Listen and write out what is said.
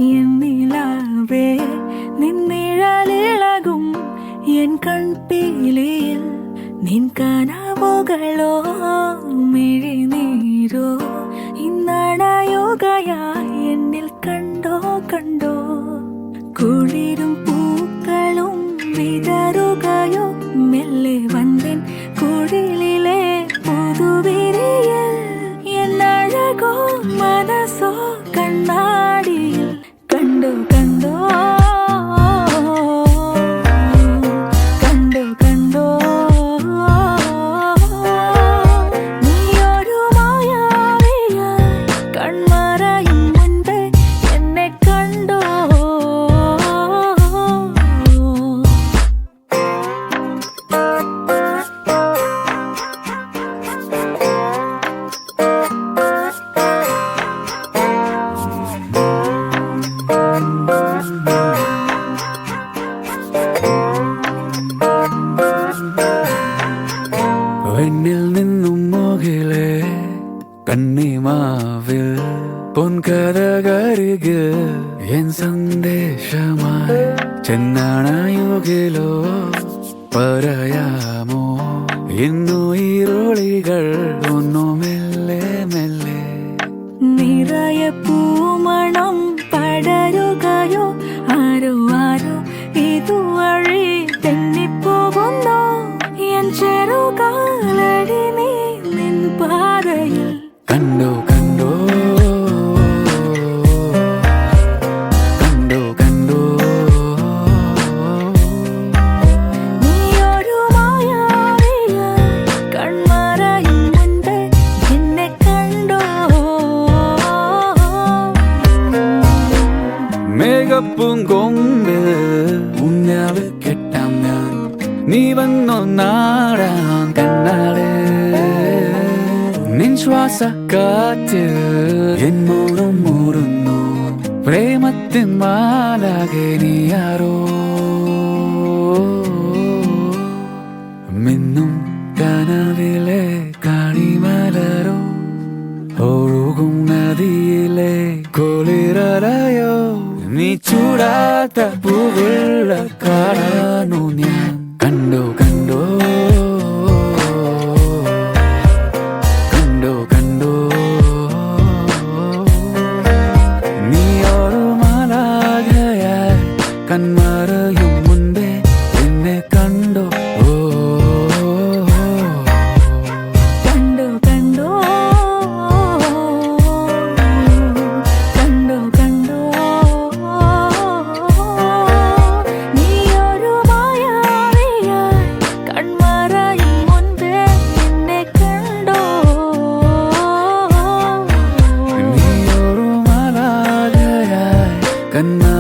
എന്നിലാവേ നിന്നിഴലിളകും N കൺപീലിയിൽ നിൻ കനവുകളോ മിഴിനീരോ ഇന്നണയുകയായി എന്നിൽ കണ്ടോ കണ്ടോ കുളിരും പൂക്കളും വിതറുകയോ മെല്ലെ വന്നിൻ കുഴിലിലെ പുതുവിരിയൽ എന്നഴകോ മനസ്സോ കണ്ണാടിയിൽ കണ്ടോ കണ്ടോ കണ്ടോ കണ്ടോ നീയൊരു മായാവിയായി കൺമറയും മുൻപേ എന്നെ കണ്ടോ വെണ്ണിൽ നിന്നും മുകിലെ കന്നിമാവിൽ പൊൻകഥകരികിൽ എൻ സന്ദേശമായി ചെന്നാണയുകിലോ പറയാമോ ഇന്നു ഇരുളികൾ ഒന്നു മെല്ലെ മെല്ലെ നിറയെ പൂമണം പടരുകയോ ആരോ ആരോ ഇതുവഴി തെന്നിപ്പോകുന്നോ എൻ ചെറുകാലടി നീ നിൻ പാതയിൽ കണ്ടോ കണ്ടോ കണ്ടോ കണ്ടോ നീയൊരു മായാവിയായി കൺമറയും മുൻപേ എന്നെ കണ്ടോ മേഘപ്പൂങ്കൊമ്പിൽ ഊഞ്ഞാല് കെട്ടാം ഞാൻ നീ വന്നൊന്നാടാൻ കണ്ണാട് നിൻ ശ്വാസക്കാറ്റിൽ എൻ മോറും മൂറുന്നു പ്രേമത്തിൻ മാലാകെ നീയാരോ മിന്നും കനവിലെ കാണിമലരോ ഒഴുകും നദിയിലെ കുളിരലയോ നീ ചൂടാത്ത പൂവുള്ള കാണാനു ഞാൻ കണ്ടോ കണ്ടോ കണ്ടോ കണ്ടോ നീ ഒരു മാലാഖയായി കൺമറയും മുൻപേ എന്നെ കണ്ടോ കണ്ടോ കണ്ടോ കണ്ടോ കണ്ടോ നീയൊരു മായാവിയായി കൺമറയും മുൻപേ എന്നെ കണ്ടോ നീ ഒരു മാലാഖയായി കണ്ണാ